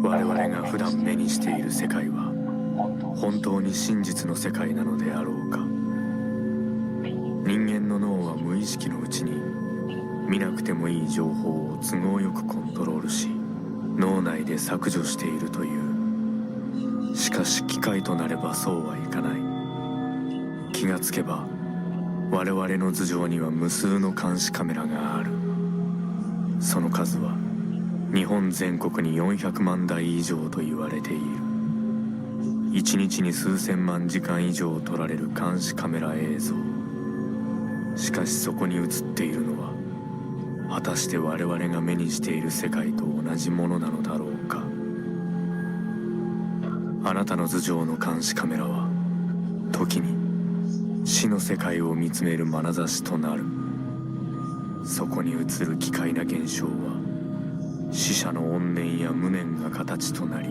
我々が普段目にしている世界は本当に真実の世界なのであろうか。人間の脳は無意識のうちに見なくてもいい情報を都合よくコントロールし、脳内で削除しているという。しかし機械となればそうはいかない。気がつけば我々の頭上には無数の監視カメラがある。その数は日本全国に400万台以上と言われている。1日に数千万時間以上撮られる監視カメラ映像。しかしそこに映っているのは果たして我々が目にしている世界と同じものなのだろうか。あなたの頭上の監視カメラは時に死の世界を見つめる眼差しとなる。そこに映る奇怪な現象は死者の怨念や無念が形となり、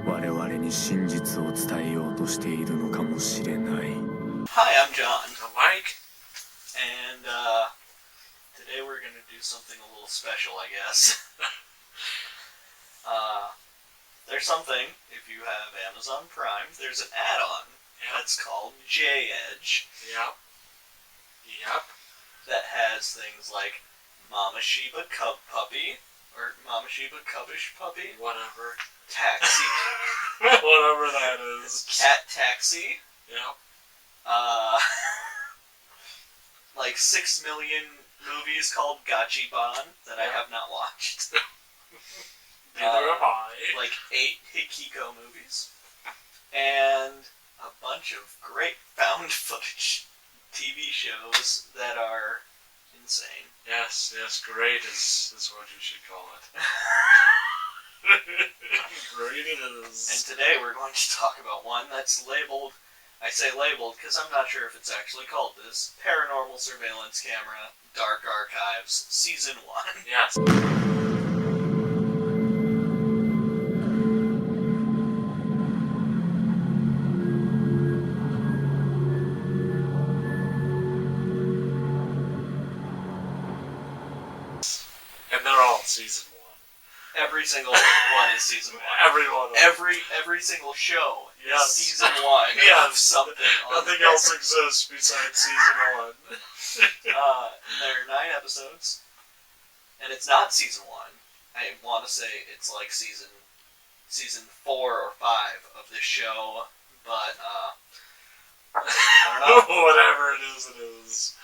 我々に真実を伝えようとしているのかもしれない。 Hi, I'm John. I'm Mike. And today we're going to do something a little special, I guess. There's something, if you have Amazon Prime, there's an add-on that's called J-Edge. Yep. That has things like Mama Shiba Cub Puppy, or Mama Shiba Cubbish Puppy. Whatever. Taxi. Whatever that is. Cat Taxi. Yep. Like 6 million movies called Gachiban that I have not watched. Neither have I. Like 8 Hikiko movies. And a bunch of great found footage TV shows that are insane. Yes, great is what you should call it. Great it is. And today we're going to talk about one that's labeled, I say labeled because I'm not sure if it's actually called this, Paranormal Surveillance Camera, Dark Archives, Season 1. Yes. And they're all Season 1. Every single one is Season 1. Everyone. Every single show is Season 1 of something. Nothing else exists besides Season 1. There are 9 episodes, and it's not Season 1. I want to say it's like season 4 or 5 of this show, but I don't know. Whatever it is.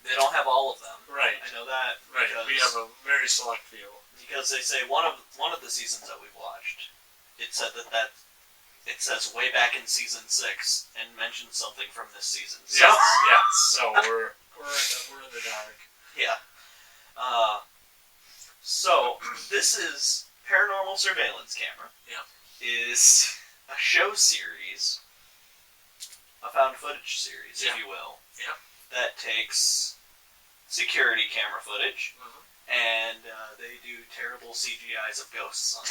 They don't have all of them. Right. I know that. Right. We have a very select few. Because they say one of the seasons that we've watched, it said that it says way back in season 6 and mentions something from this season. So. Yes. So we're in the dark. Yeah. So this is Paranormal Surveillance Camera. Yep. Is a show series, a found footage series, if you will. Yep. That takes security camera footage. Mm-hmm. And they do terrible CGIs of ghosts on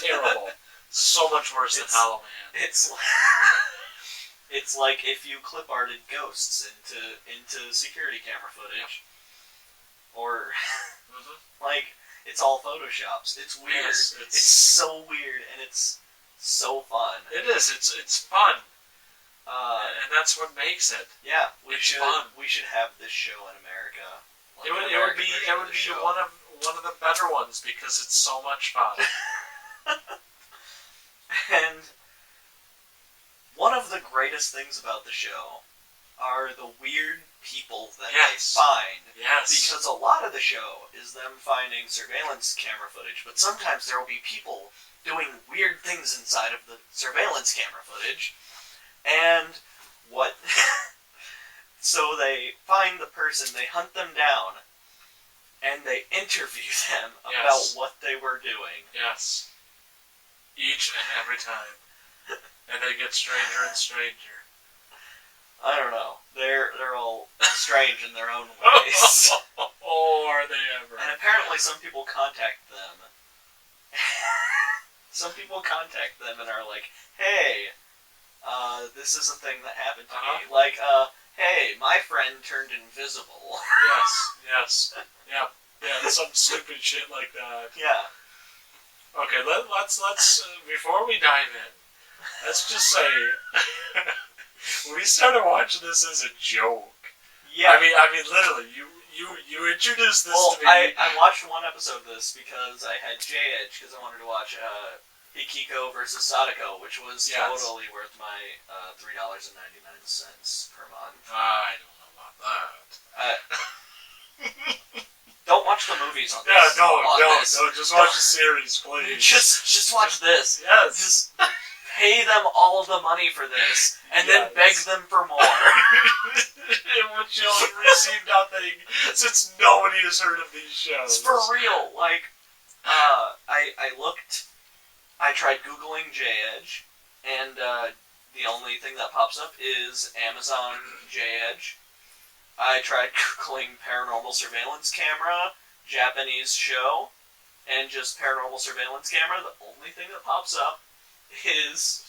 Terrible. So much worse than Halloween. It's like if you clip arted ghosts into security camera footage. Or like it's all photoshops. It's weird. Yes, it's so weird and it's so fun. It is. It's fun. And that's what makes it. Yeah, we should have this show in America. Like it would be one of the better ones because it's so much fun. And one of the greatest things about the show are the weird people that they find. Yes. Because a lot of the show is them finding surveillance camera footage, but sometimes there will be people doing weird things inside of the surveillance camera footage. And what... So they find the person, they hunt them down, and they interview them about what they were doing. Yes. Each and every time. And they get stranger and stranger. I don't know. They're all strange in their own ways. Oh, are they ever? And apparently some people contact them. Some people contact them and are like, hey, this is a thing that happened to me. Like, hey, my friend turned invisible. Yes. Yeah, some stupid shit like that. Yeah. Okay, let's before we dive in, let's just say we started watching this as a joke. Yeah. I mean, literally, you introduced this to me. I watched one episode of this because I had J-Edge because I wanted to watch Hikiko versus Sadako, which was totally worth my $3.99 per month. I don't know about that. Don't watch the movies on this. Yeah, don't. Just watch the series, please. Just watch this. Yes. Just pay them all the money for this, and then beg them for more. In which you'll receive nothing, since nobody has heard of these shows. It's for real. Like, I tried Googling J-Edge, and the only thing that pops up is Amazon J-Edge. I tried Googling Paranormal Surveillance Camera, Japanese show, and just Paranormal Surveillance Camera. The only thing that pops up is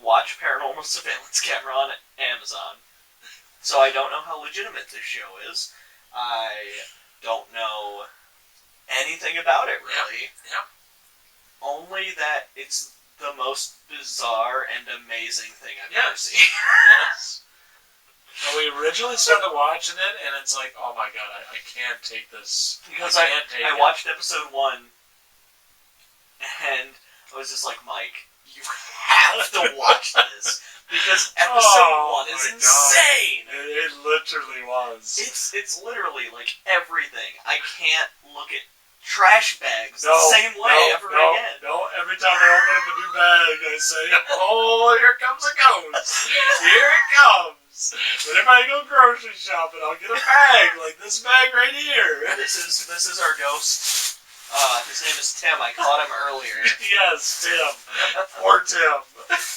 watch Paranormal Surveillance Camera on Amazon. So I don't know how legitimate this show is. I don't know anything about it, really. Yep. Only that it's the most bizarre and amazing thing I've ever seen. Yes. Well, we originally started watching it, and it's like, oh my god, I can't take this. Because I watched episode 1, and I was just like, Mike, you have to watch this. Because episode 1 is insane! It literally was. It's literally like everything. I can't look at trash bags the same way ever again. No, every time I open up a new bag, I say, oh, here comes a ghost. Here it comes. Whenever I go grocery shopping, I'll get a bag like this bag right here. This is our ghost. His name is Tim. I caught him earlier. Yes, Tim. Poor Tim.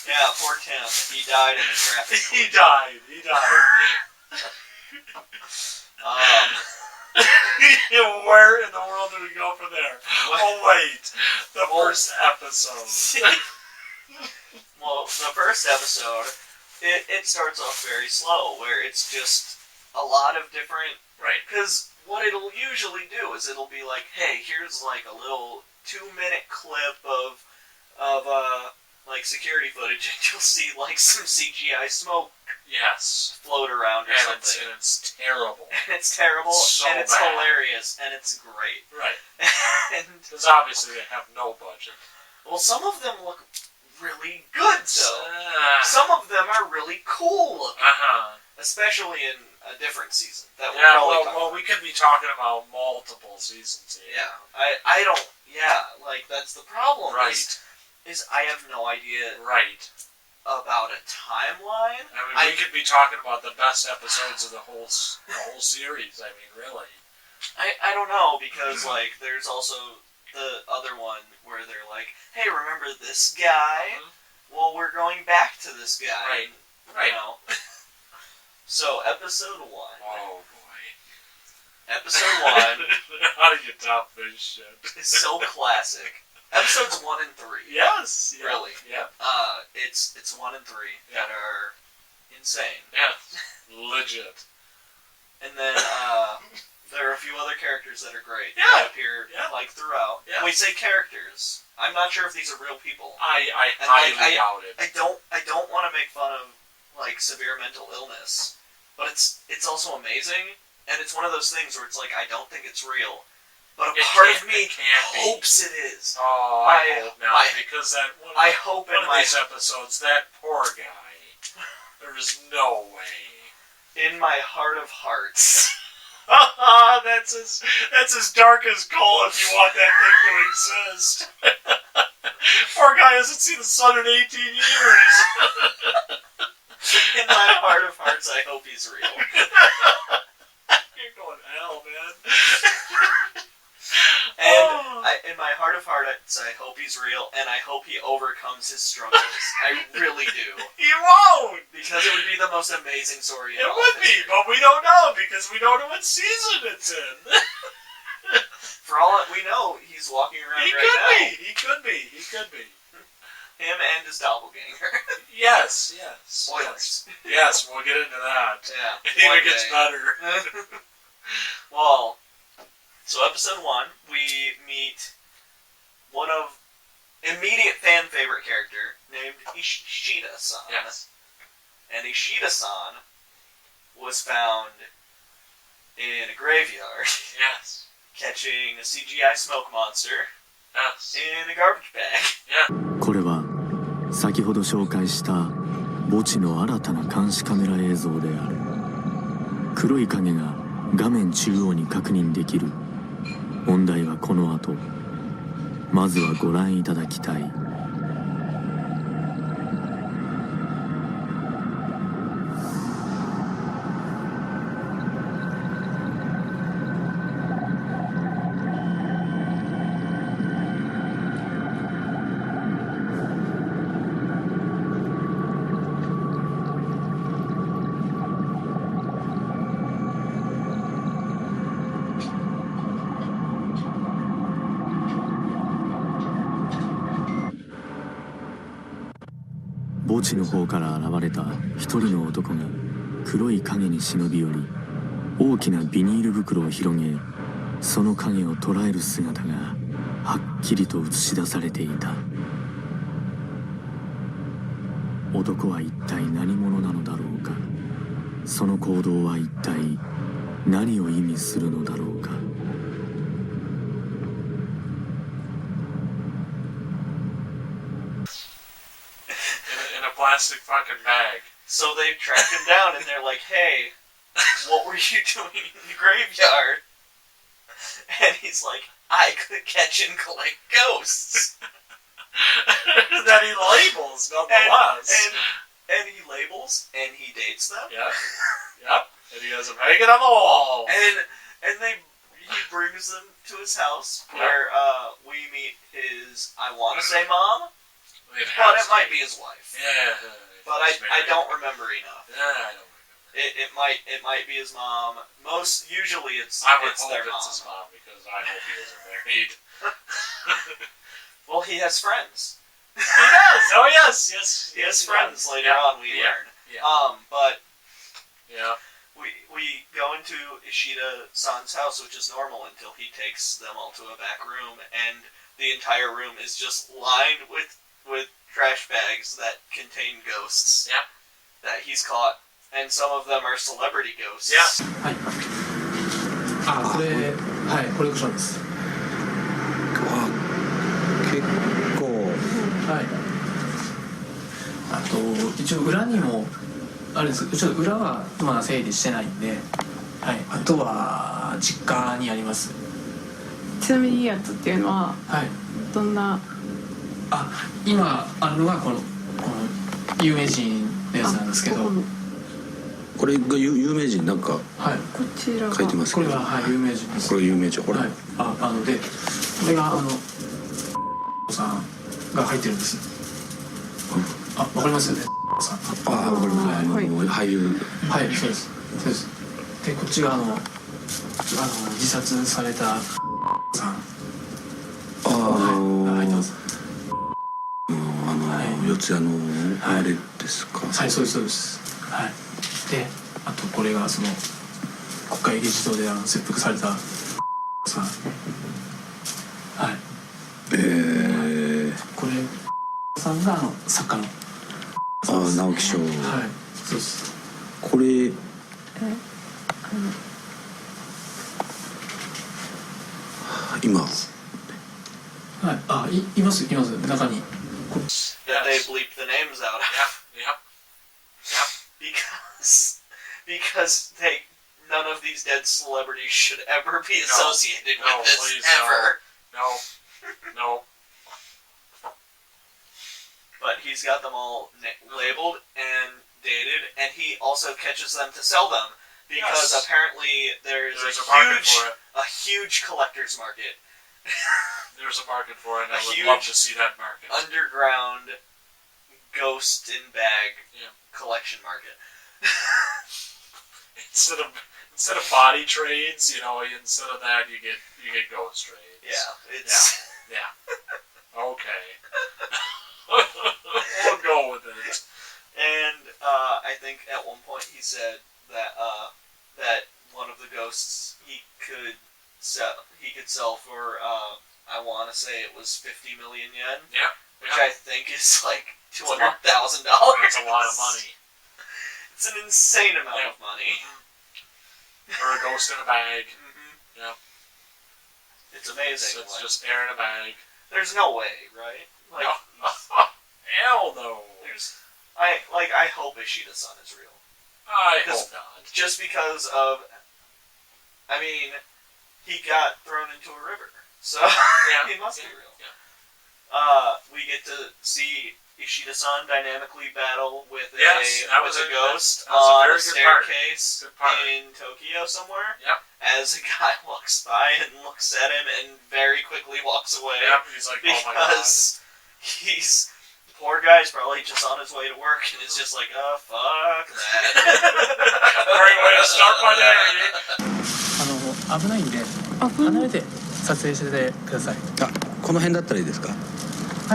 Yeah, poor Tim. He died in a traffic collision. He died. Where in the world do we go from there? Oh wait, the first episode. Well, the first episode, it starts off very slow, where it's just a lot of different... Right. Because what it'll usually do is it'll be like, hey, here's like a little 2-minute clip of like security footage, and you'll see like some CGI smoke float around or something. And it's terrible. And it's terrible, and it's hilarious, and it's great. Right. And because obviously they have no budget. Well, some of them look really good, though. Some of them are really cool looking. Especially in a different season. That we could be talking about multiple seasons here. Yeah. I don't... Yeah, like, that's the problem. Right. Is I have no idea... Right. About a timeline. I mean, we could be talking about the best episodes of the whole series. I mean, really. I don't know, because, like, there's also the other one where they're like, hey, remember this guy? Well, we're going back to this guy. Right. You know? So, episode 1. Oh, boy. Episode 1. How do you top this shit? Is so classic. Episodes 1 and 3. Yes. Yeah. Really. Yeah. It's 1 and 3 that are insane. Yeah. Legit. And then, there are a few other characters that are great. Yeah. That appear, like, throughout. Yeah. We say characters. I'm not sure if these are real people. I highly doubt it. I don't want to make fun of, like, severe mental illness. But it's also amazing, and it's one of those things where it's like, I don't think it's real. But a part of me hopes it is. Oh, I hope not, because that one of these episodes, that poor guy, there is no way. In my heart of hearts. That's as dark as coal if you want that thing to exist. Poor guy hasn't seen the sun in 18 years. In my heart of hearts, I hope he's real. You're going to hell, man. And in my heart of hearts, I hope he's real, and I hope he overcomes his struggles. I really do. He won't! Because it would be the most amazing story in It all would of history. be, but we don't know, because we don't know what season it's in. For all that we know, he's walking around right now. He could be. Him and his doppelganger. Yes. Spoilers. Yes, we'll get into that. Yeah. It even gets better. Well, so episode 1, we meet one of immediate fan favorite character named Ishida-san. Yes. And Ishida-san was found in a graveyard Yes. catching a CGI smoke monster Yes. in a garbage bag. これは先ほど紹介した墓地の新たな監視カメラ映像である。黒い影が画面中央に確認できる。問題はこの後。まずはご覧いただきたい。墓地の方から現れた一人の男が黒い影に忍び寄り、大きなビニール袋を広げ、その影を捉える姿がはっきりと映し出されていた。男は一体何者なのだろうか。その行動は一体何を意味するのだろうか。In a plastic fucking bag. So they track him down and they're like, hey, what were you doing in the graveyard? And he's like, I could catch and collect ghosts. That he labels, nonetheless. And he labels and he dates them. Yep. Yep. And he has them hanging on the wall. And he brings them to his house where we meet his, I want to say mom, but it might be his wife. Yeah. But I don't remember enough. Yeah, I don't remember. It might be his mom. Usually it's I would it's hope their it's mom. his mom because I hope he isn't married. Well, he has friends. He does. Oh yes, yes. He has friends later on. We learn. Yeah. But Yeah. we go into Ishida-san's house, which is normal until he takes them all to a back room, and the entire room is just lined with trash bags that contain ghosts. Yeah. That he's caught, and some of them are celebrity ghosts. Yeah. はい。あ、これ、はい、コレクションです。あ、結構。はい。あと、一応裏にもあるんですけど、ちょっと裏はまだ整理してないんで、はい。あとは実家にあります。ちなみにいいやつっていうのははい。どんな？あ、今あるのがこの有名人のやつなんですけど、ここのこれが有名人なんかはい。こちらが書いてますけど。これははい有名人です。これ有名人これ。はい。で、これがさんが入ってるんです。あ、わかりますよね。さん。あ、わかります。はい俳優。はい、そうです。そうです。で、こっちが自殺されたさん。はい、入ってます。四谷のあれですか。はい、そうです、そうです。はい。で、あとこれがその国会議事堂で切腹されたさん。はい。これさんが作家の。直木賞。はい、そうです。これ。今。はい、あ、います中に。That they bleep the names out of. Yep. Because none of these dead celebrities should ever be No. associated No, with this please, ever. No. But he's got them all labeled and dated, and he also catches them to sell them because Yes. apparently there's a market for it. a huge collector's market. There's a market for it, and A I would huge love to see that market. Underground ghost in bag Yeah. collection market. Instead of body trades, instead of that you get ghost trades. Yeah, it's Yeah. Okay. We'll go with it. and I think at one point he said that that one of the ghosts he could sell for I want to say it was 50 million yen, Yeah. which I think is like $200,000. It's a lot of money. It's an insane amount of money. Or a ghost in a bag. Yeah. It's amazing. It's just air in a bag. There's no way, right? Like, No. Hell no. I hope Ishida-san is real. I hope not. Just because of, I mean, he got thrown into a river, so he must be real. Yeah. We get to see Ishida-san dynamically battle with a ghost that was a on very a good part. staircase Good part. in Tokyo somewhere. Yep. As a guy walks by and looks at him and very quickly walks away. Yep. He's like, oh my god. Because the poor guy's probably just on his way to work and is just like, oh, fuck that. Great way to start my day. 危ないんで離れて撮影してください。あ、この辺だったらいいですか？は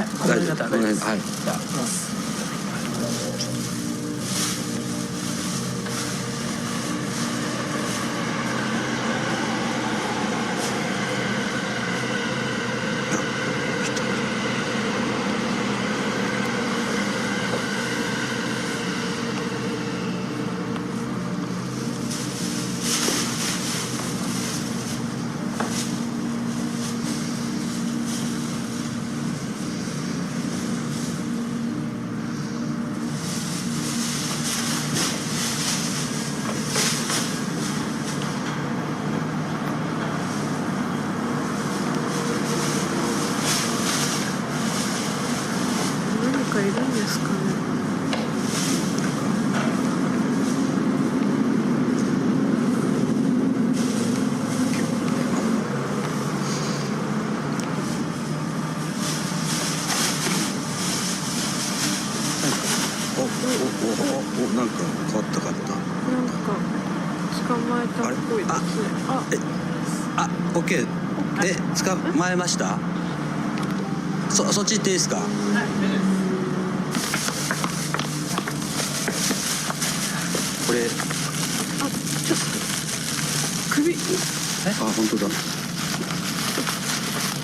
い、この辺だったら大丈夫です。はい。じゃあ行きます。何かいるんですかね。なんか変わった変わった。なんか捕まえたっぽいですね。あ、オッケー。捕まえました？そっち行っていいですか？これ。あ、ちょっと首。あ、本当だ。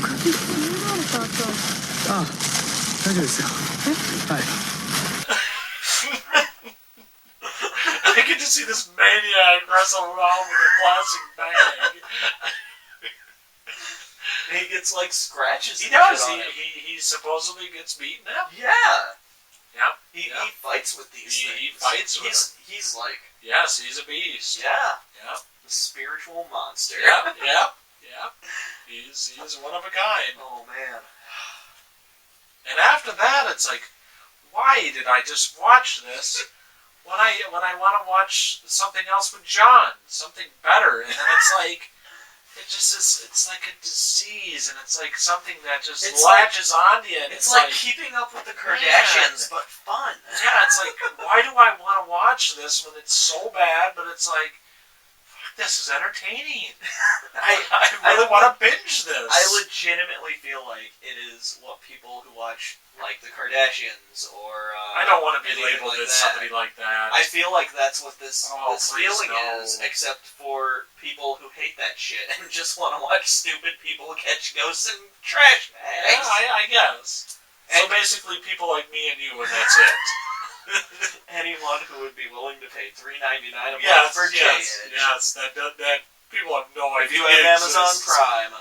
首絞められた後。あ、大丈夫ですよ。はい。I get to see this maniac wrestle around with a plastic bag. He gets like scratches. He and does. shit on him. He supposedly gets beaten up. Yeah. Yeah. He fights with these things. He fights with He's like, Yes, he's a beast. yeah, Yeah. the spiritual monster. Yeah. Yeah. Yeah. He's one of a kind. Oh man. And after that, it's like, why did I just watch this when I want to watch something else with John, something better? And then it's like, it just is. It's like a disease, and it's like something that just It's latches onto you. And It's like keeping up with the Kardashians, but fun. yeah, it's like, why do I want to watch this when it's so bad? But it's like, fuck, this is entertaining. I really want to binge this. I legitimately feel like it is what people who watch like the Kardashians or I don't want to be anything labeled like as that. somebody like that. I feel like that's what this Please feeling no. is, except for people who hate that shit and just want to watch stupid people catch ghosts in trash bags. Yeah, I guess. So basically, people like me and you, and that's it. Anyone who would be willing to pay $3.99 a month for J-Edge. Yes, that people have no idea. If you have Amazon exists. Prime,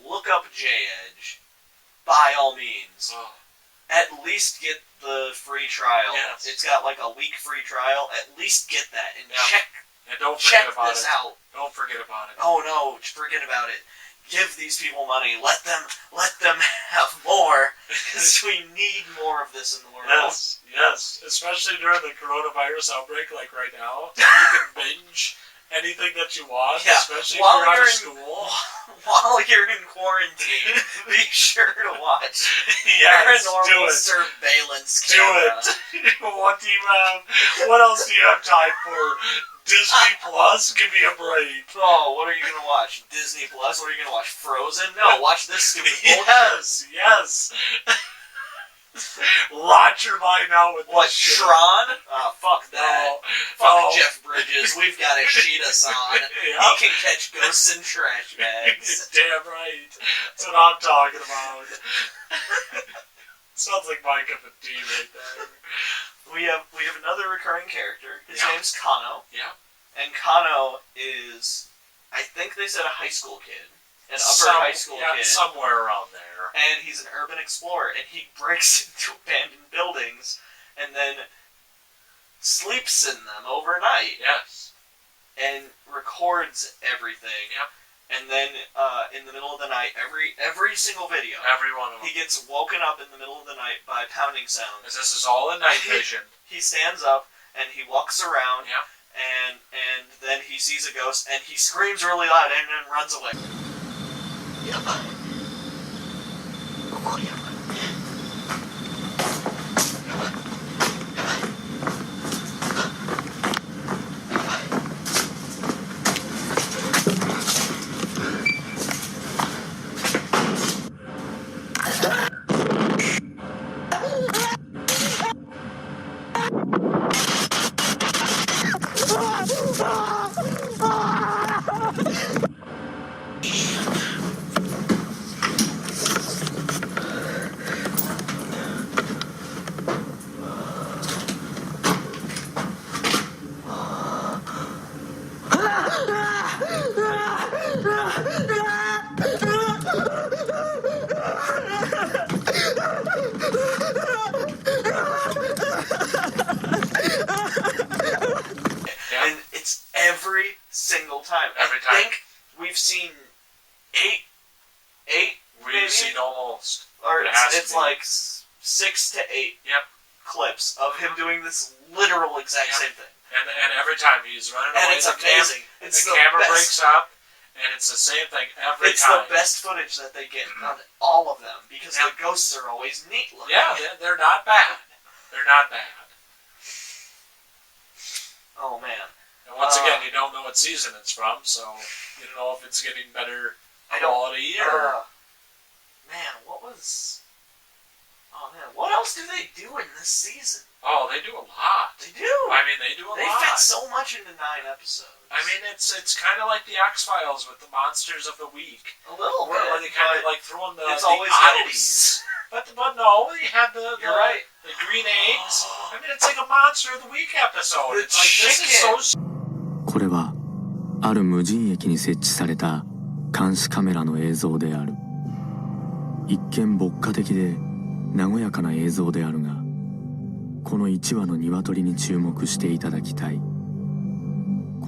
look up J-Edge. By all means. Oh. At least get the free trial. Yes. It's got like a week free trial. At least get that and Yeah. And don't check forget about this it. out. Don't forget about it. Oh no, forget about it. Give these people money. Let them have more, because we need more of this in the world. Yes. Especially during the coronavirus outbreak, like right now, you can binge anything that you want, Yeah. especially While if you're out you're of in- school. While you're in quarantine, be sure to watch Yes, Paranormal do it. Surveillance Do Camera. it. What do you have? What else do you have time for? Disney Plus? Give me a break. Oh, what are you gonna watch? Disney Plus? What are you gonna watch? Frozen? No, watch this stupid bullshit. Yes. Rot your mind out with What, this shit. Tron? Fuck that. No. Fuck No. Jeff Bridges. We've got a sheet us on. Yep. He can catch ghosts in trash bags. Damn right. That's what I'm talking about. Sounds like my cup of tea right there. We have another recurring character. His Yeah. name's Kano. Yeah. And Kano is, I think they said a high school kid. An upper high school kid. Somewhere around there. And he's an urban explorer, and he breaks into abandoned buildings and then sleeps in them overnight Yes. and records everything. Yep. And then in the middle of the night, every single video, Every one of them. he gets woken up in the middle of the night by pounding sounds. Because this is all in night vision. He stands up and he walks around, Yeah. and then he sees a ghost and he screams really loud and then runs away. やばいここやばい And it's every single time. Every I time. think we've seen eight We've maybe? seen almost. Or It has to it's be. like 6 to 8 Yep. clips of him doing this literal exact Yep. same thing. And every time he's running And away, it's the amazing. It's the the camera best. breaks up, and it's the same thing every It's time. the best footage that they get on all of them because Yep. the ghosts are always neat looking. Yeah, they're not bad. They're not bad. Oh man. And once again, you don't know what season it's from, so you don't know if it's getting better I don't. quality or... Man, what was? Oh man, what else do they do in this season? Oh, they do a lot. They do. I mean, they do a They lot. fit so much into 9 episodes. I mean, it's kind of like the X-Files with the monsters of the week. a little bit. Where they kind of but like throw in the, it's the always oddities. But no, you had the You're right. the green eggs. I mean, it's like a monster of the week episode. The It's like this is so. これはある無人駅に設置された監視カメラの映像である。一見牧歌的で和やかな映像であるが、この1羽の鶏に注目していただきたい。こ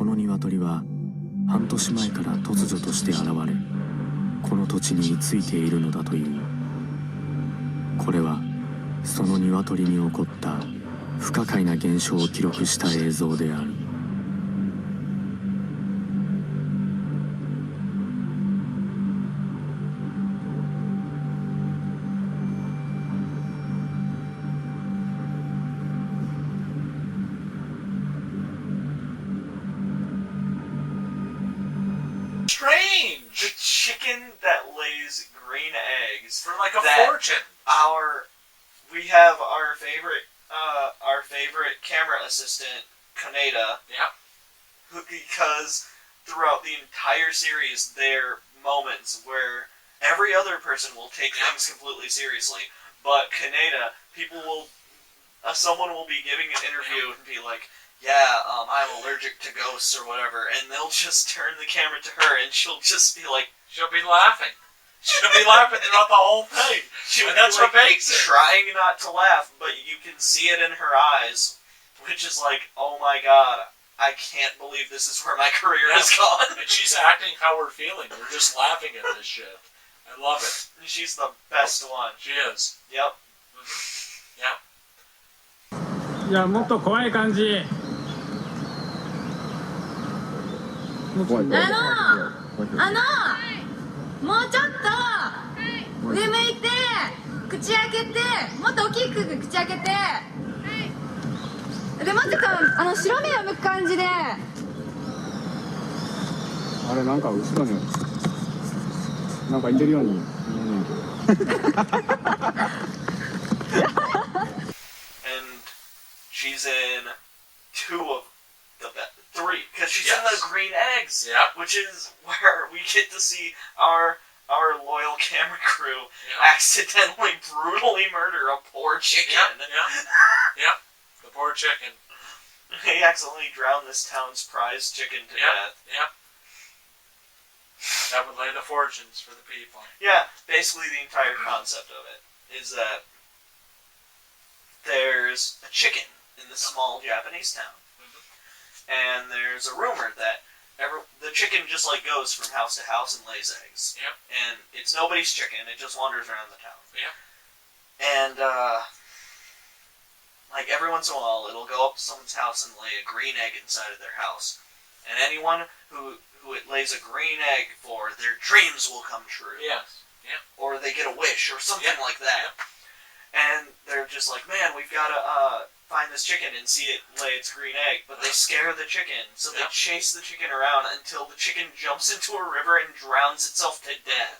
の鶏は半年前から突如として現れ、この土地に居ついているのだという。これはその鶏に起こった不可解な現象を記録した映像である。Strange The chicken that lays green eggs. for like a That- fortune. We have our favorite camera assistant, Kaneda, Yeah. because throughout the entire series, there are moments where every other person will take Yeah. things completely seriously, but Kaneda, someone will be giving an interview and be like, "Yeah, I'm allergic to ghosts or whatever," and they'll just turn the camera to her, and she'll just be like, She'll be laughing. She'll be laughing throughout the whole thing. she'll And be, that's what makes it. trying not to laugh, but you can see it in her eyes, which is like, oh my god, I can't believe this is where my career has gone. And she's acting how we're feeling. We're just laughing at this shit. I love it. She's the best one. She is. Yep. Yeah. いやもっと怖い感じもっともうちょっと上向いて口開けてもっと大きく口開けてでもっと白目を向く感じであれなんか後ろになんかいてるように見えねえけど she's in 2 of the 3, because she's in Yes. the green eggs, Yep. which is where we get to see our loyal camera crew Yeah. accidentally brutally murder a poor chicken. Yep. The poor chicken. He accidentally drowned this town's prize chicken to death. Yep. That would lay the fortunes for the people. Yeah, basically the entire concept of it is that there's a chicken in this small Japanese town. And there's a rumor that the chicken just like goes from house to house and lays eggs. Yep. And it's nobody's chicken, it just wanders around the town. Yep. And like every once in a while it'll go up to someone's house and lay a green egg inside of their house. And anyone who it lays a green egg for, their dreams will come true. Yes. Yep. Or they get a wish or something Yep. like that. Yep. And they're just like, man, we've got to find this chicken and see it lay its green egg. But they scare the chicken, so they Yep. chase the chicken around until the chicken jumps into a river and drowns itself to death.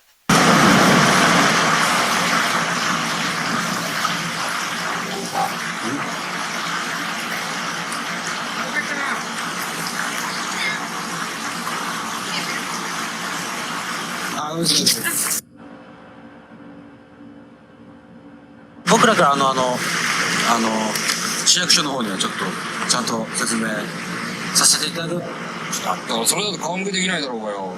僕らから市役所の方にはちょっとちゃんと説明させていただく。それだと顔向けできないだろうがよ。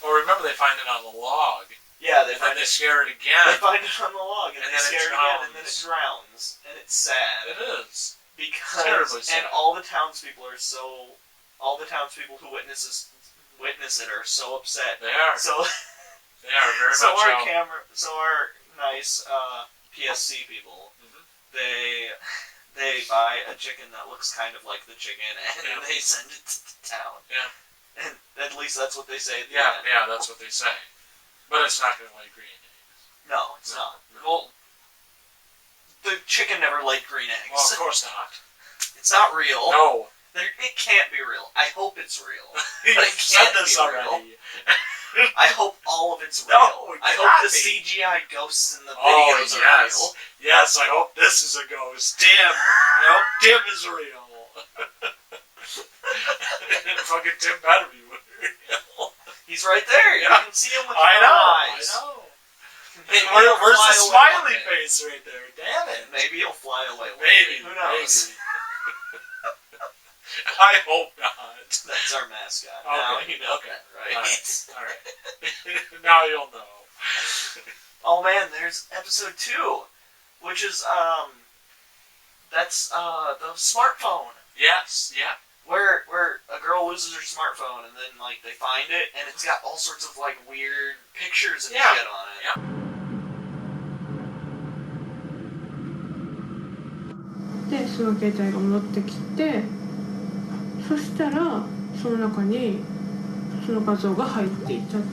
Well, remember they find it on the log. Yeah, they And find then they it. scare it again. They find it on the log, and And they then it scare it again, and then it drowns. drowns, and it's sad. It is. Because Terribly sad. and all the townspeople who witness it are so upset. They are. So They are very so much our so. our nice PSC people, Mhm. they buy a chicken that looks kind of like the chicken, and Yeah. they send it to the town. Yeah. And at least that's what they say at the Yeah, end. yeah, that's what they say. But it's not going to lay green eggs. No, it's No. not. Well, the chicken never laid green eggs. Well, of course not. It's not real. No. It can't be real. I hope it's real. You've But it said can't this be already. I hope all of it's real. No, it I cannot hope the be. CGI ghosts in the Oh, videos are yes. real. Yes, I hope this is a ghost. Tim! I hope Tim is real. Fucking Tim better be real. He's right there. Yeah. You can see him with I your know, eyes. I know. Maybe Where's he'll the fly away one smiley day. face right there? Damn it. Maybe he'll fly away one Maybe. day. Who knows? Maybe. I hope not. That's our mascot. Okay. Now you know Okay. that, right? Alright. Now you'll know. Oh man, there's episode 2, which is that's the smartphone. Yes, yeah. Where a girl loses her smartphone and then like they find it and it's got all sorts of like weird pictures and Yeah. shit on it. Yeah. でその携帯が戻ってきて、そしたらその中にその画像が入っていたと。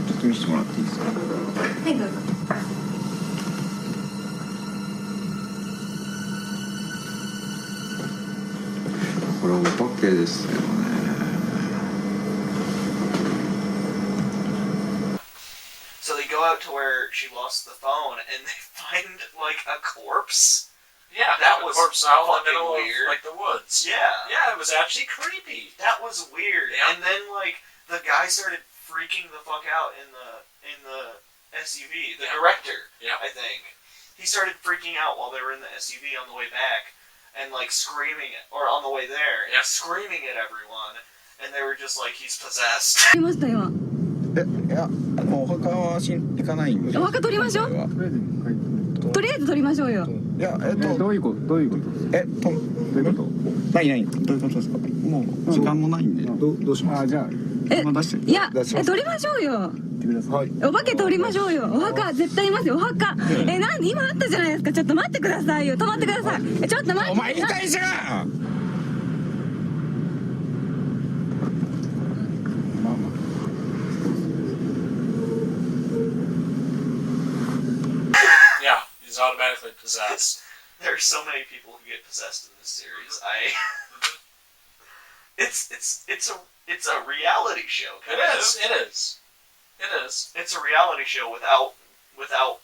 ちょっと見せてもらっていいですか。はいどうぞ。これお化けですよね。So they go out to where she lost the phone and they find like a corpse. Yeah, That the was corpse out in the fucking middle weird. of like the woods. Yeah. Yeah, it was actually creepy. That was weird. Yeah. And then like the guy started freaking the fuck out in the SUV. The Yeah. director, Yeah. I think. He started freaking out while they were in the SUV on the way back and like screaming or on the way there and Yeah. screaming at everyone and they were just like he's possessed. 撮りました今。いや、もうお墓は行かないんで。お墓撮りましょう。とりあえず撮りましょうよ。いや、どういうことどういうことどういうことないない。どういうことですか。もう時間もないんで。どうします。じゃあえ出して。いや出します撮りましょうよ。はい。お化け撮りましょうよ。お墓絶対いますよ。お墓。なんで今あったじゃないですか。ちょっと待ってくださいよ。止まってください。ちょっと待って。お前言いたいじゃん。Yeah. possessed. There are so many people who get possessed in this series. It's a reality show. It is. It is. It is. It's a reality show without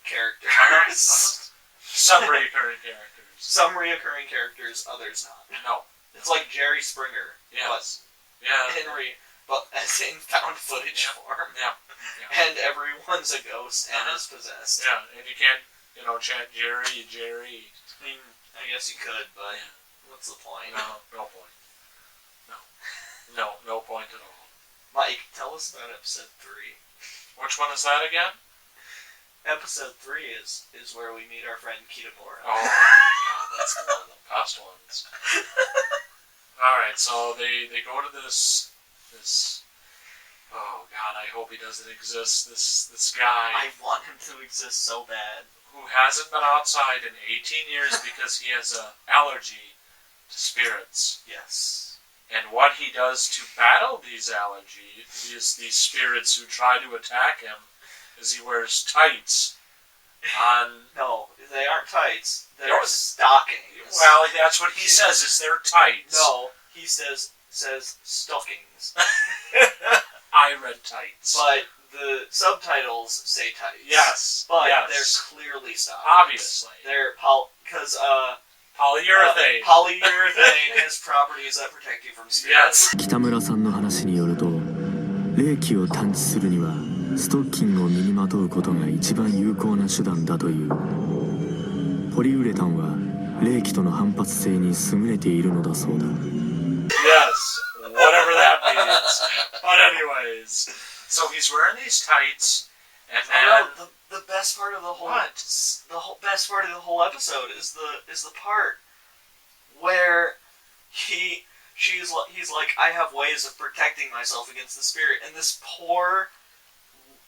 characters. Some recurring characters. Some reoccurring characters, others not. No. It's like Jerry Springer. Yes. But as in found footage form. Yeah. And everyone's a ghost and is possessed. Yeah, and you can't, chant Jerry. I mean, I guess you could, but what's the point? No point. No point at all. Mike, tell us about episode 3. Which one is that again? Episode 3 is where we meet our friend Kitamura. Oh my god, that's one of the best ones. Alright, so they go to this oh god, I hope he doesn't exist, this guy. I want him to exist so bad. Who hasn't been outside in 18 years because he has an allergy to spirits. Yes. And what he does to battle these these spirits who try to attack him, is he wears tights on... No, they aren't tights. They're stockings. Well, that's what he says, is they're tights. No, he says stockings. I read tights. But the subtitles say tights. Yes. But yes. they're clearly stockings. Obviously. They're because polyurethane. Polyurethane has properties that protect you from spirits. Yes. 北村さんの話によると、霊気を探知するにはストッキングを身にまとうことが一番有効な手段だという。ポリウレタンは霊気との反発性に優れているのだそうだ。Yes, whatever that means. But anyways, so he's wearing these tights, and then the best part of the whole what? Best part of the whole episode is the part where he's like, I have ways of protecting myself against the spirit, and this poor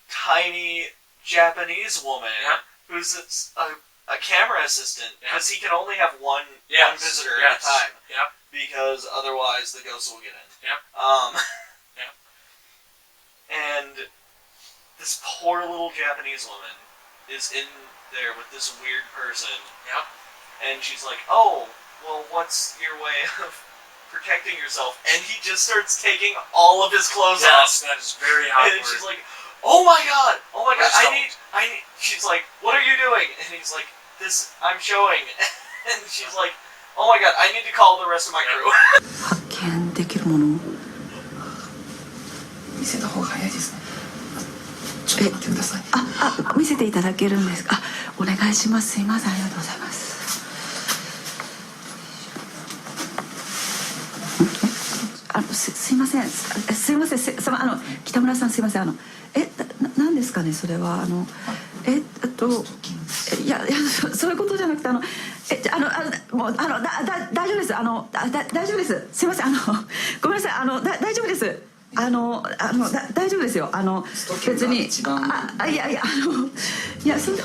tiny Japanese woman who's a camera assistant, because he can only have one visitor at a time. Yep. Because otherwise the ghosts will get in. Yep. And this poor little Japanese woman is in there with this weird person. Yep. And she's like, oh, well, what's your way of protecting yourself? And he just starts taking all of his clothes off. Yes, that is very awkward. And she's like, oh my god, I need, she's like, what are you doing? And he's like, I'm showing. And she's like, oh my god, I need to call the rest of my crew. 発見できるものを見せた方が早いですね。ちょっと待ってください。見せていただけるんですか。お願いします。すいません、ありがとうございます。すいません、北村さん、すいません、何ですかね、それは、いや、そういうことじゃなくて、もう、大丈夫です、大丈夫です、すいません、ごめんなさい、大丈夫です。大丈夫ですよ。別にいや、ちょっと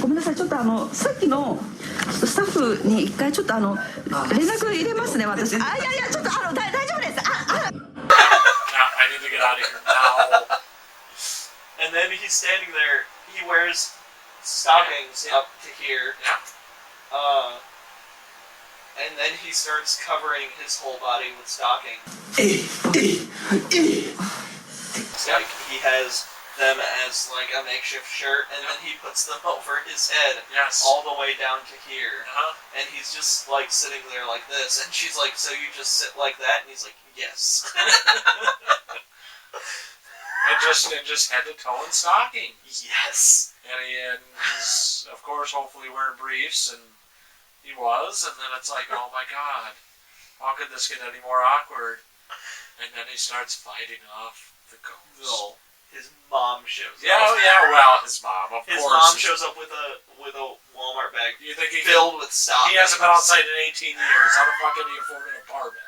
ごめんなさい。ちょっとさっきのスタッフに一回ちょっと連絡入れますね。私。いやちょっと大丈夫です。I need to get out of here now. And then he's standing there. He wears stockings up to here. And then he starts covering his whole body with stockings. Like he has them as like a makeshift shirt, and then he puts them over his head, all the way down to here. And he's just like sitting there like this, and she's like, "So you just sit like that?" And he's like, "Yes." and just head to toe in stockings. Yes. And he's of course hopefully wearing briefs and. He was, and then it's like, oh my god, how could this get any more awkward? And then he starts fighting off the ghost. No, his mom shows up. Well, his mom, of his course. His mom shows up with a Walmart bag you think filled with stock. He hasn't been outside in 18 years. How the fuck can he afford an apartment?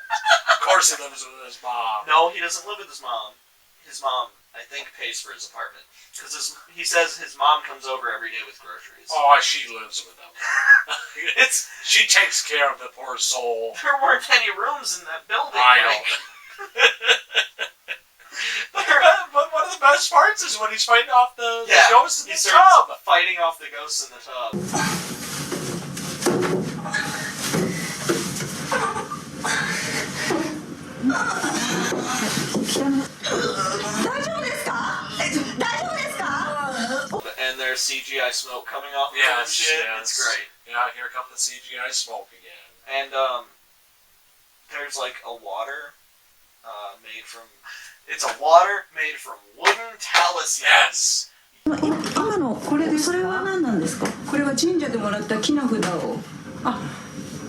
Of course he lives with his mom. No, he doesn't live with his mom. His mom, I think, pays for his apartment. Because he says his mom comes over every day with groceries. Oh, she lives with him. She takes care of the poor soul. There weren't any rooms in that building. I know. But one of the best parts is when he's fighting off the ghost in he the starts tub. fighting off the ghosts in the tub. 大丈夫ですか？大丈夫ですか？ And there's CGI smoke coming off of Yes, and shit. yes. It's great. Yeah, here come the CGI smoke again. And there's like a water made from. It's a water made from wooden talismans. Yes. 今のこれでそれは何なんですか？これは神社でもらった木の札を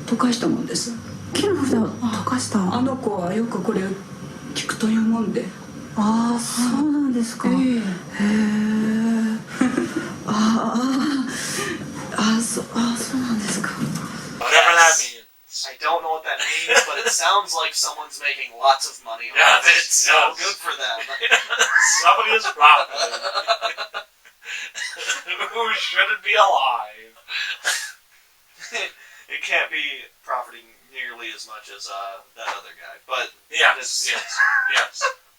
溶かしたもんです。木の札を溶かした。あの子はよくこれを聞くというもんで。ああ、そうなんですか。へえ。そうなんですか。 Whatever that means. I don't know what that means, but it sounds like someone's making lots of money on Yes, it. So yes. good for them. Somebody is profiting. Who shouldn't be alive. It can't be profiting nearly as much as that other guy, but Yes.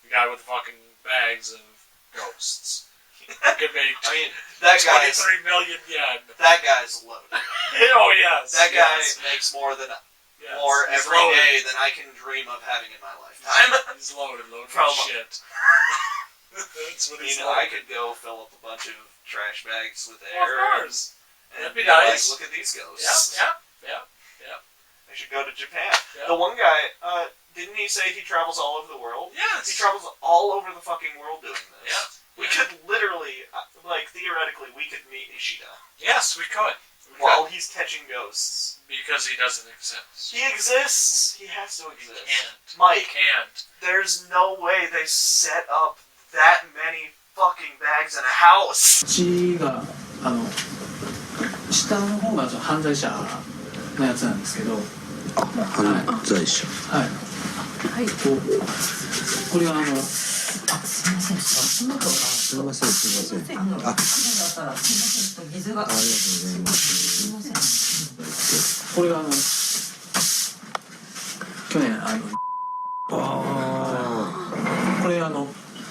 The guy with fucking bags of ghosts. Could make I mean, that guy's 23 million yen. that guy's loaded. Oh yes. That guy yes. makes more Yes, he's every loaded. day than I can dream of having in my lifetime. He's loaded From- with shit. That's what You he's know, I loaded. could go fill up a bunch of trash bags with Well, of air. course. And That'd be be like, nice. look at these ghosts. Yep. I should go to Japan. Yep. The one guy, didn't he say he travels all over the world? Yes. He travels all over the fucking world doing this. Yeah. We could literally, theoretically, we could meet Ishida Yes, we could. while he's catching ghosts. Because he doesn't exist. He exists. He has to He exist. can't. Mike, He can't. there's no way they set up that many fucking bags in a house. うちが下の方が犯罪者のやつなんですけど、犯罪者。はい。これはすみません。あ、ありがとうございます。これが去年これ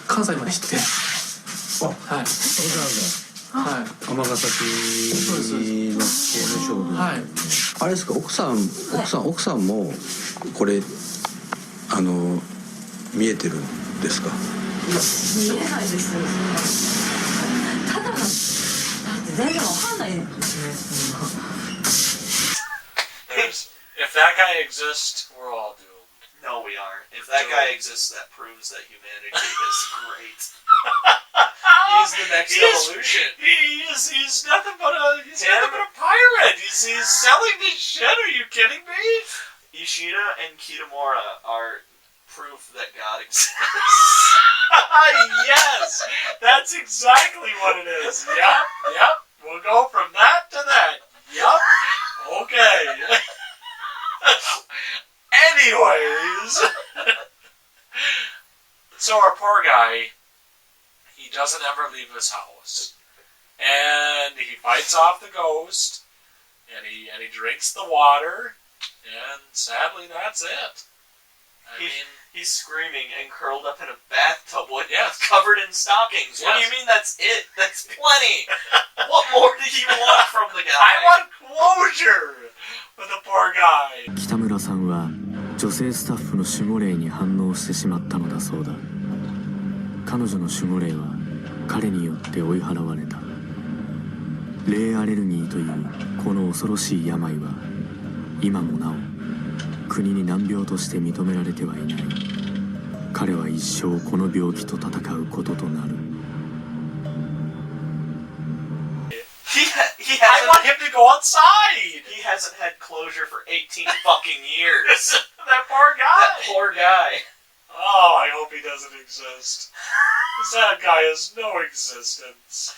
関西まで行って、はい。はい。尼崎の刑務所で。はい。あれですか、奥さんもこれ見えてるんですか。見えないですよ。ただだって全然わかんないね。 If that guy exists, we're all doomed. No, we aren't. If that guy exists, that proves that humanity is great. He's the next evolution. He's nothing but a pirate. He's selling this shit. Are you kidding me? Ishida and Kitamura are proof that God exists. Yes, that's exactly what it is. Yep. We'll go from that to that. Yep. Okay. Anyways, so our poor guy, he doesn't ever leave his house, and he fights off the ghost, and he drinks the water, and sadly that's it. I mean, He's screaming and curled up in a bathtub with Yes. covered in stockings. What do you Yes. mean that's it? That's plenty. What more do you want from the guy? I want closure with the poor guy. 北村さんは女性スタッフの守護霊に反応してしまったのだそうだ。彼女の守護霊は彼によって追い払われた。霊アレルギーというこの恐ろしい病は今もなお国に難病として認められてはいない。彼は一生この病気と戦うこととなる。I want him to go outside. He hasn't had closure for 18 fucking years. That poor guy. That poor guy. Oh, I hope he doesn't exist. That guy has no existence.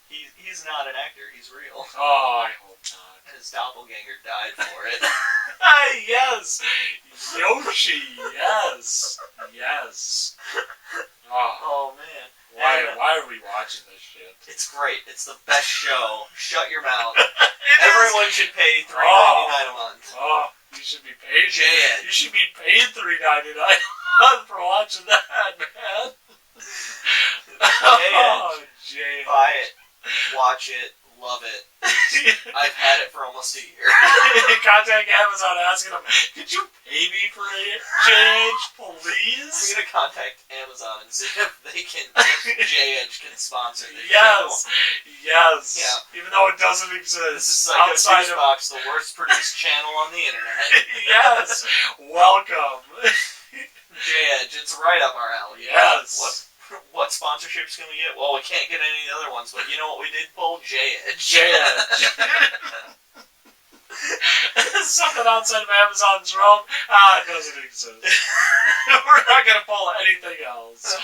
He's not an actor. He's real. Oh, I hope not. His doppelganger died for it. Yes, Yoshi. Yes. Oh, Oh man. why are we watching this shit? It's great. It's the best show. Shut your mouth. It Everyone is. should pay $3.99 a month. Oh, you should be paid. J-Edge. You should be paid $3.99 a month for watching that, man. J-Edge. J-Edge. Buy it. Watch it. Love it. I've had it for almost a year. Contact Amazon asking them, could you pay me for J-Edge, I'm please? gonna contact Amazon and see if J-Edge can sponsor the Yes. show. Yes. Yeah. Even though it doesn't This exist. is like outside of Juicebox, the worst produced channel on the internet. Yes. Welcome. J-Edge, it's right up our alley. Yes. What sponsorships can we get? Well, we can't get any of the other ones, but you know what we did pull? J-Edge. J-Edge. Something outside of Amazon's realm? It doesn't exist. We're not going to pull anything else.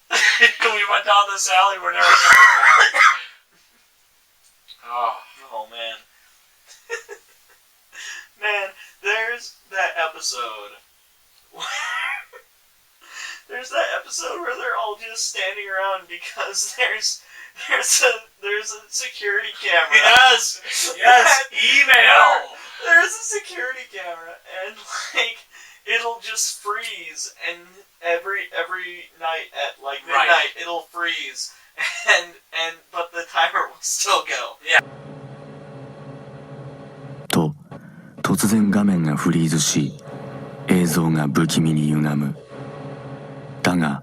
We went down this alley, we're never going back. Oh, man. Man, there's that episode. There's that episode where they're all just standing around because there's a security camera. Yes! Yes! Email! There's a security camera, and like it'll just freeze, and every night at like midnight it'll freeze, and but the timer will still go. Yeah. と突然画面がフリーズし映像が不気味に歪む。だが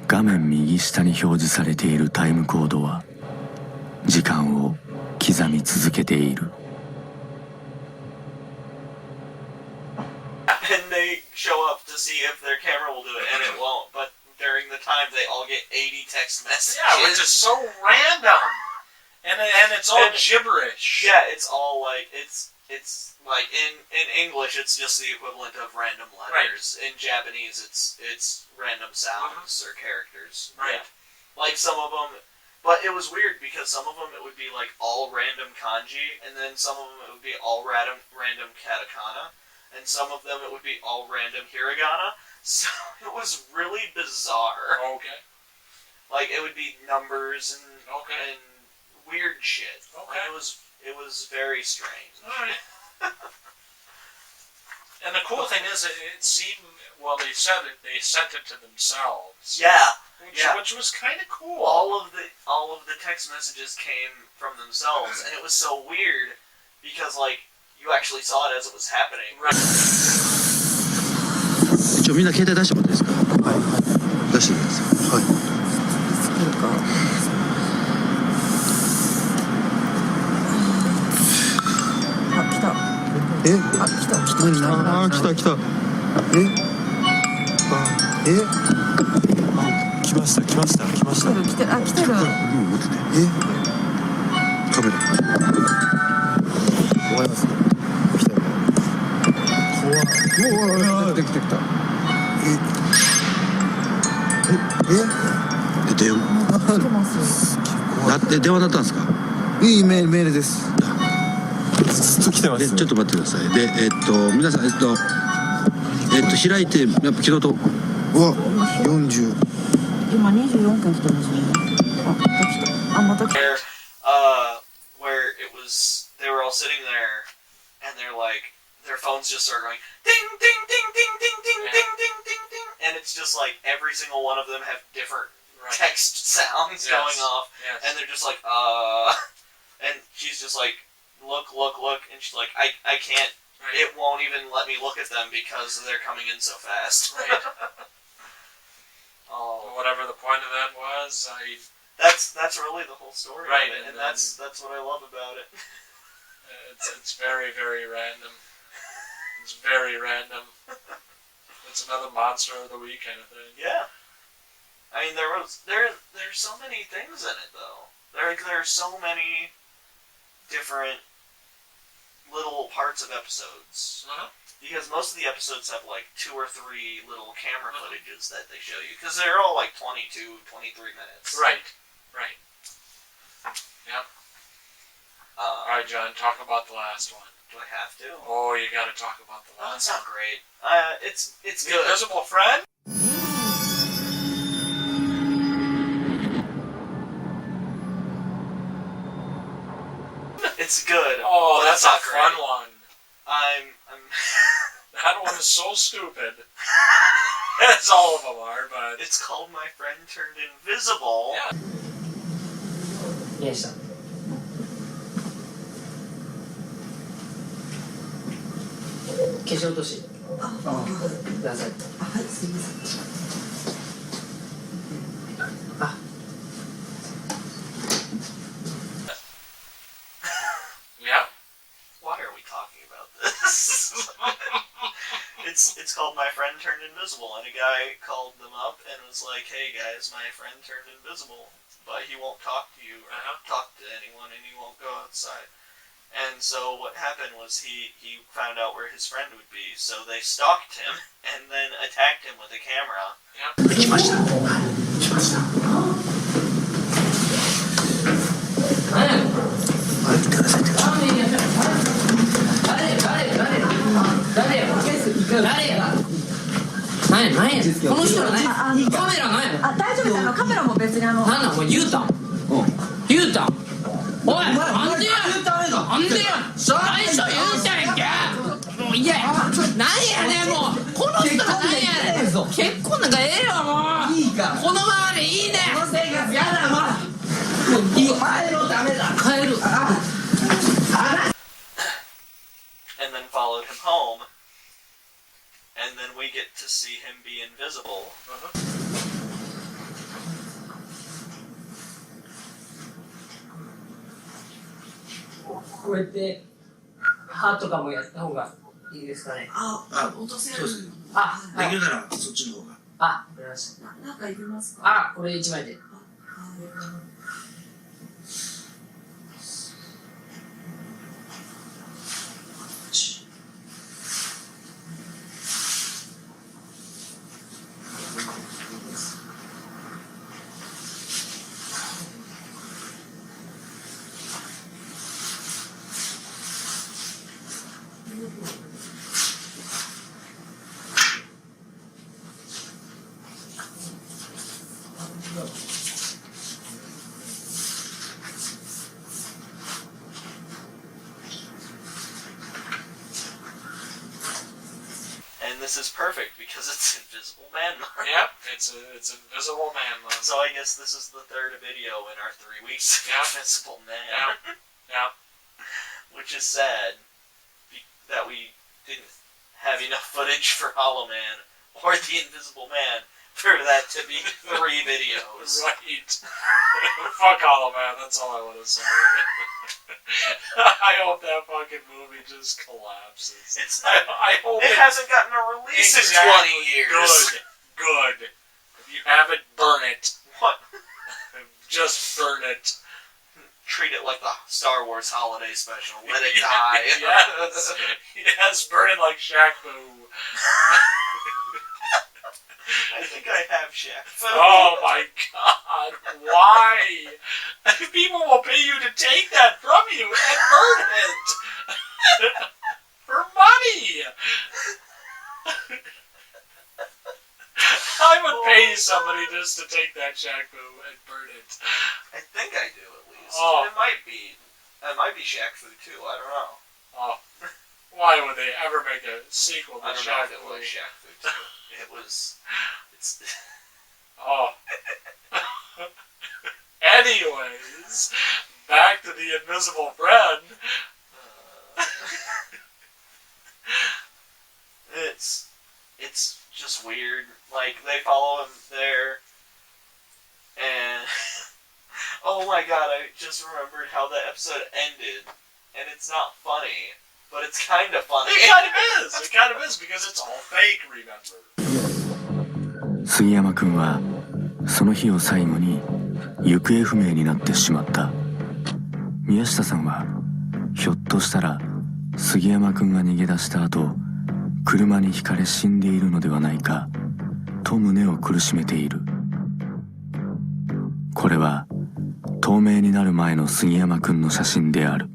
画面右下に表示されているタイムコードは時間を刻み続けている。 And they show up to see if their camera will do it, and it won't. But during the time, they all get 80 text messages. Yeah, which is so random. And it's all gibberish. Yeah, it's all like it's like in English, it's just the equivalent of random letters. Right. In Japanese, it's random sounds or characters. Right. Yeah. Like some of them, but it was weird because some of them it would be like all random kanji, and then some of them it would be all random katakana, and some of them it would be all random hiragana. So it was really bizarre. Okay. Like it would be numbers and Okay. and weird shit. Okay. Like, it was very strange. Alright. And the cool thing is, it seemed, well, they sent it to themselves. Yeah. Which was kind of cool. All of the text messages came from themselves, and it was so weird because like you actually saw it as it was happening. Right. 一応みんな携帯出してもらっていいですか。はい。出してください。はい。え？あ、来た。何？あ、来た。え？あ、来ました。来てる。あ、来てる。持ってて。カメラ。終わります。来たよ。怖い。うわ、来た。電話。電話だったんですか。いいメールです。ずっと来てます。ちょっと待ってください。で、皆さん、開いて、やっぱ昨日と。うわ、40。今24件来てますね。あ、また来た。あ、また来た。Where it was, they were all sitting there, and they're like, their phones just start going ding, ding, ding, ding, ding, ding, ding, ding, ding, ding, and it's just like every single one of them have different text sounds going off, and they're just like, and she's just like, look, and she's like, I can't, it won't even let me look at them because they're coming in so fast. Right. Oh, whatever the point of that was, That's really the whole story of it, and that's what I love about it. It's very, very random. It's very random. It's another monster of the week kind of thing. Yeah. I mean, there's so many things in it though. There are so many different little parts of episodes. Because most of the episodes have like 2 or 3 little camera footages that they show you. Because they're all like 22, 23 minutes. Right. Yep. Alright, John, talk about the last one. Do I have to? Oh, you gotta talk about the Oh, last it's one. not great. It's The good. Invisible Friend? It's good. Oh, but that's it's not a fun great. one. I'm That one is so stupid. As all of them are, but It's called My Friend Turned Invisible. Yeah. 宮下化粧落としください。はい、すいません。あ Yeah. Why are we talking about this? It's called My Friend Turned Invisible, and a guy called them up and was like, "Hey guys, my friend turned invisible, but he won't talk to you or talk to anyone, and he won't go outside." And so what happened was he found out where his friend would be, so they stalked him and then attacked him with a camera. 来ました来ました。何やあれ見てくださいって。誰や何やこの人らねカメラ何やあ、大丈夫です。カメラも別になんなんこれ言うたん言うたんおいなんでやなんでや最初言うたんやんけもういや何やねんもうこの人ら何やねん結婚なんかええよもういいからこのままでいいねこの生活やだもう帰ろうダメだ帰るAnd then followed him home, and then we get to see him be invisible. こうやって歯とかもやった方がいいですかね。落とせる。そうですね。あ、できるならそっちの方が。あ、わかりました。なんかいりますか。あ、これ1枚で。And this is perfect because it's Invisible Man month. Yep, it's Invisible Man month. So I guess this is the third video in our 3 weeks of Invisible Man. Yeah. Which is sad that we didn't have enough footage for Hollow Man or the Invisible Man for that to be 3 videos. Right. Fuck Hollow Man, that's all I want to say. I hope that fucking movie just collapses. I hope it hasn't gotten a release in 20 years. Good. If you have it, burn it. What? Just burn it. Treat it like the Star Wars holiday special. Let it die. Yes. Yes, burn it like Shaq Fu. I think I have Shaq Fu. Oh my god, why? People will pay you to take that from you and burn it! For money! I would pay somebody just to take that Shaq Fu and burn it. I think I do at least. Oh. It might be Shaq Fu too. I don't know. Oh. Why would they ever make a sequel to I don't know Shaq if it Fu? was Shaq Fu too. It was. It's. Oh. Anyways, back to the invisible friend. It's just weird. Like, they follow him there, and oh my god, I just remembered how the episode ended, and it's not funny, but it's kind of funny. It kind of is. It kind of is because it's all fake. Remember. 杉山君はその日を最後に行方不明になってしまった。宮下さんはひょっとしたら杉山君が逃げ出した後車にひかれ死んでいるのではないかと胸を苦しめている。これは透明になる前の杉山君の写真である。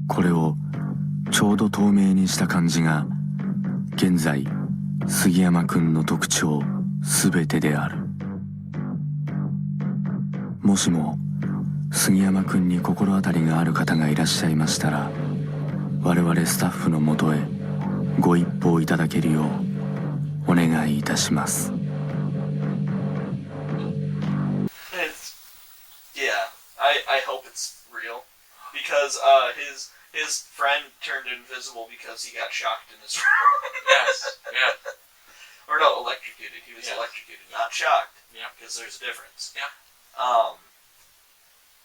これをちょうど透明にした感じが現在杉山君の特徴すべてである。もしも杉山君に心当たりがある方がいらっしゃいましたら我々スタッフのもとへご一報いただけるようお願いいたします。 Yeah, I hope it's real. Because his friend turned invisible because he got shocked in his room. Yes, yeah. Or no, electrocuted. He was electrocuted, not shocked. Yeah. Because there's a difference. Yeah.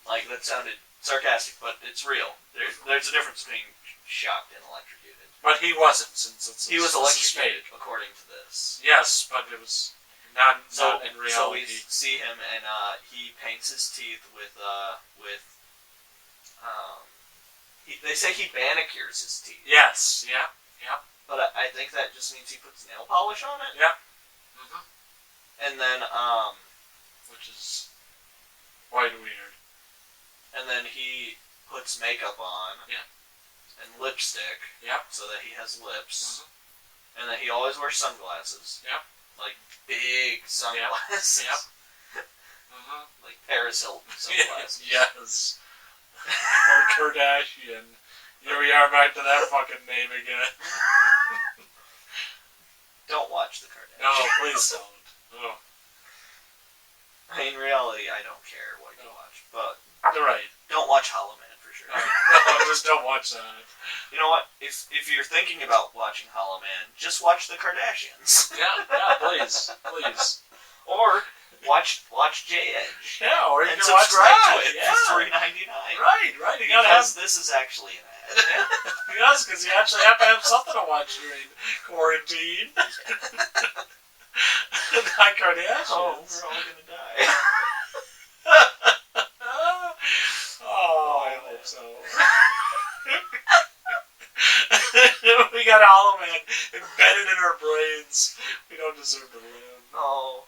Like, that sounded sarcastic, but it's real. There's a difference between shocked and electrocuted. But he wasn't, since he was electrocuted, according to this. Yes, but it was not in reality. So we see him, and he paints his teeth with they say he manicures his teeth. Yes, yeah, yeah. But I think that just means he puts nail polish on it. Yeah. Mm-hmm. And then which is quite weird. And then he puts makeup on. Yeah. And lipstick. Yeah. So that he has lips. Mm-hmm. And then he always wears sunglasses. Yeah. Like big sunglasses. Yeah. Mm-hmm. Like Paris Hilton sunglasses. Yes. Or Kardashian. Here we are back to that fucking name again. Don't watch the Kardashians. No, please don't. Oh. In reality, I don't care what you watch, but you're right. Don't watch Hollow Man for sure. No, just don't watch that. You know what? If you're thinking about watching Hollow Man, just watch the Kardashians. Yeah, please. Or watch J-Edge. Yeah, or you and can watch subscribe that. to it Yeah. for $3.99. Right. You gotta because this is actually an ad. Yes, because you actually have to have something to watch during quarantine. Not Kardashians. Oh, we're all gonna die. Oh, I hope so. We got Hollow Man embedded in our brains. We don't deserve to live. No.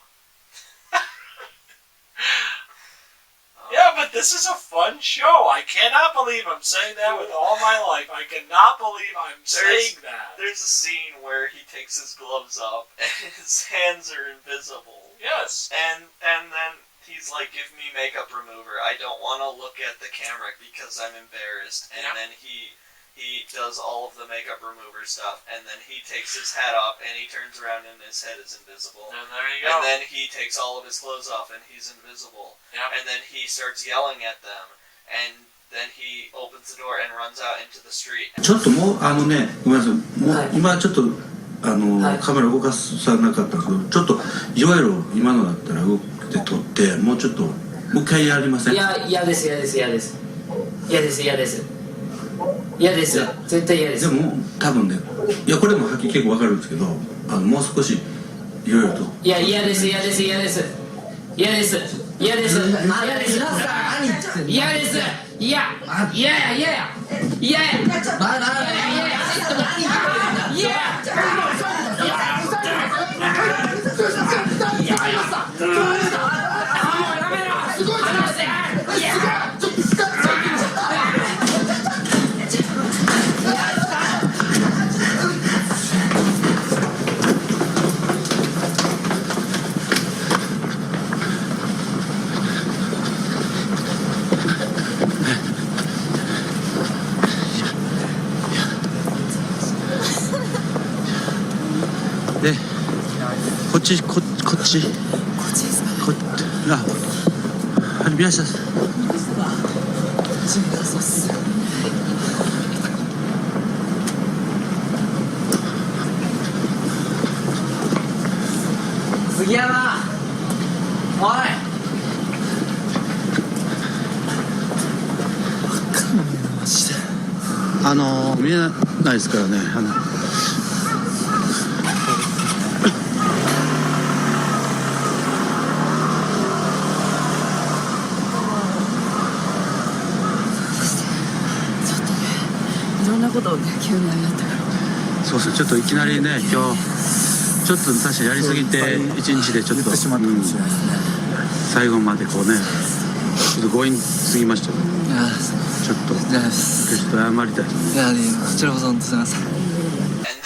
Yeah, but this is a fun show. I cannot believe I'm saying that with all my life. I cannot believe I'm saying that. There's a scene where he takes his gloves up and his hands are invisible. Yes. And then he's like, give me makeup remover. I don't want to look at the camera because I'm embarrassed. And then he does all of the makeup remover stuff, and then he takes his hat off, and he turns around and his head is invisible. And there you go. And then he takes all of his clothes off, and he's invisible. Yep. And then he starts yelling at them, and then he opens the door and runs out into the street. ちょっともうごめんなさい。もう今ちょっとカメラ動かさなかったんですけど、ちょっといわゆる今のだったら動いて撮ってもうちょっともう一回やりません？いや嫌です絶対嫌です。でも多分ね、いやこれもはっきり結構わかるんですけど、もう少しいろいろと。いや嫌です。嫌です。いやで、こっちですか？宮下さん。杉山、おい。マジで。見えないですからね。ことね、急になったから。そうそう、ちょっといきなりね、今日ちょっと確かにやりすぎて一日でちょっと最後までこうね、ちょっと強引すぎましたよ。ちょっと謝りたい。いや、こちらこそ本当すみません。And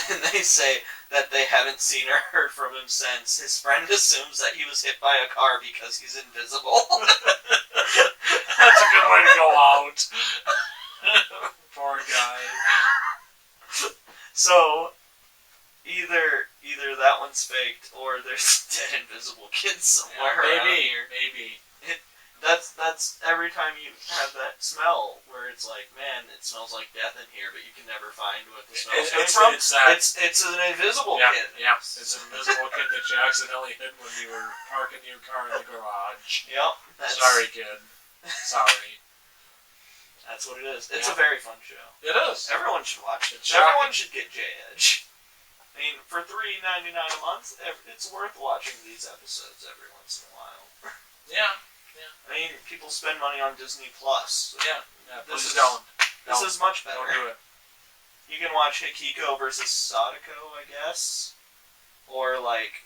then they say that they haven't seen or heard from him since. His friend assumes that he was hit by a car because he's invisible. That's a good way to go out. Poor guy. So, either that one's faked or there's dead invisible kids somewhere around here. Maybe. That's every time you have that smell where it's like, man, it smells like death in here, but you can never find what the smell's coming from. It's an invisible kid. Yeah, it's an invisible kid that you accidentally hit when you were parking your car in the garage. Yep. Sorry, kid. Sorry. That's what it is. It's a very fun show. It is. Everyone should watch it. It's Everyone shocking. should get J-Edge. I mean, for $3.99 a month, it's worth watching these episodes every once in a while. Yeah. I mean, people spend money on Disney Plus. So Yeah. This Please is much better. Don't do it. You can watch Hikiko versus Sadako, I guess, or like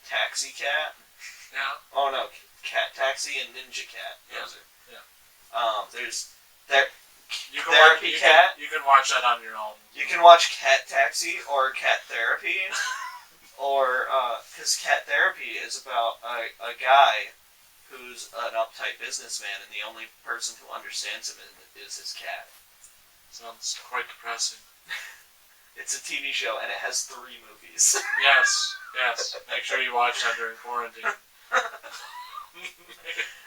Taxi Cat. Yeah. Oh no, Cat Taxi and Ninja Cat. Yeah. Those are. Yeah. There's You can Therapy Cat. You can watch that on your own. You can watch Cat Taxi or Cat Therapy, or because Cat Therapy is about a guy who's an uptight businessman, and the only person who understands him is his cat. Sounds quite depressing. It's a TV show, and it has 3 movies. Yes. Make sure you watch that during quarantine.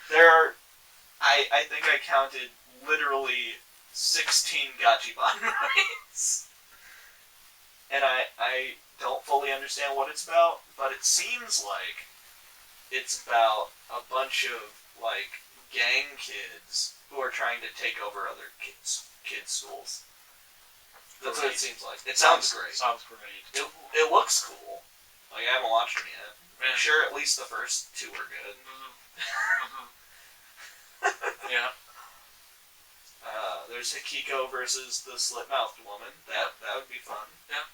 There are, I think I counted literally 16 Gachiban movies. And I don't fully understand what it's about, but it seems like it's about a bunch of, like, gang kids who are trying to take over other kids' schools. That's what it seems like. It sounds great. Sounds great. It looks cool. Like, I haven't watched them yet. Yeah. I'm sure at least the first 2 were good. Yeah. There's Hikiko versus the slit-mouthed woman. That would be fun. Yeah.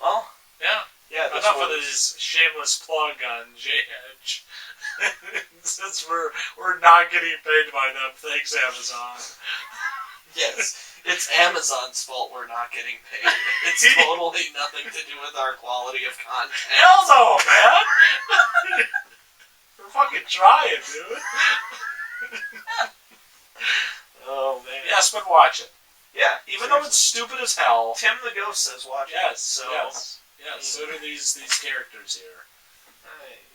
Well, yeah. Enough of this shameless plug on J-Edge. Since we're not getting paid by them, thanks Amazon. Yes, it's Amazon's fault we're not getting paid. It's totally nothing to do with our quality of content. Hell no, man! We're fucking trying, dude. Oh man. Yes, but watch it. Yeah, Even though it's stupid as hell. Tim the Ghost says watch it. Yes, So so do these characters here.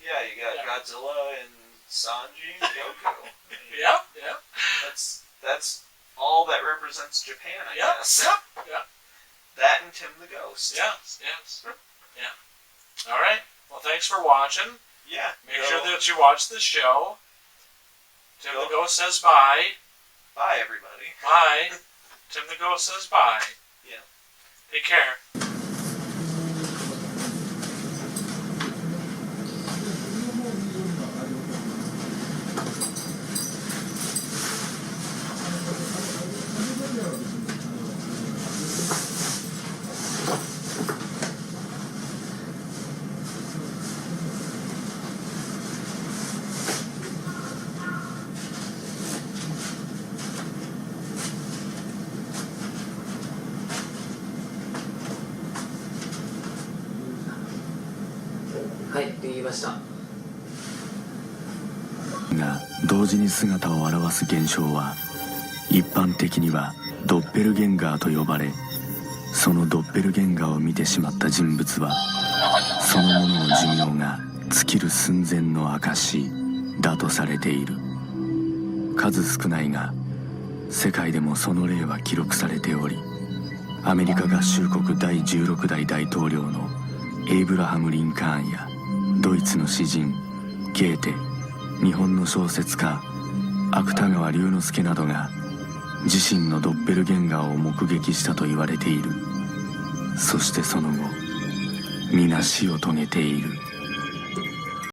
yeah, you got Godzilla and Sanji and Goku. Yep. That's all that represents Japan, I guess. Yep. That and Tim the Ghost. Yes. Yeah. All right. Well, thanks for watching. Yeah. Make sure that you watch the show. Tim the Ghost says bye. Bye, everybody. Bye. Tim the Ghost says bye. Yeah. Take care.はいできましたが同時に姿を現す現象は一般的にはドッペルゲンガーと呼ばれ、そのドッペルゲンガーを見てしまった人物はそのものの寿命が尽きる寸前の証だとされている。数少ないが世界でもその例は記録されており、アメリカ合衆国第16代大統領のエイブラハム・リンカーンやドイツの詩人ゲーテ、日本の小説家芥川龍之介などが自身のドッペルゲンガーを目撃したと言われている。そしてその後皆死を遂げている。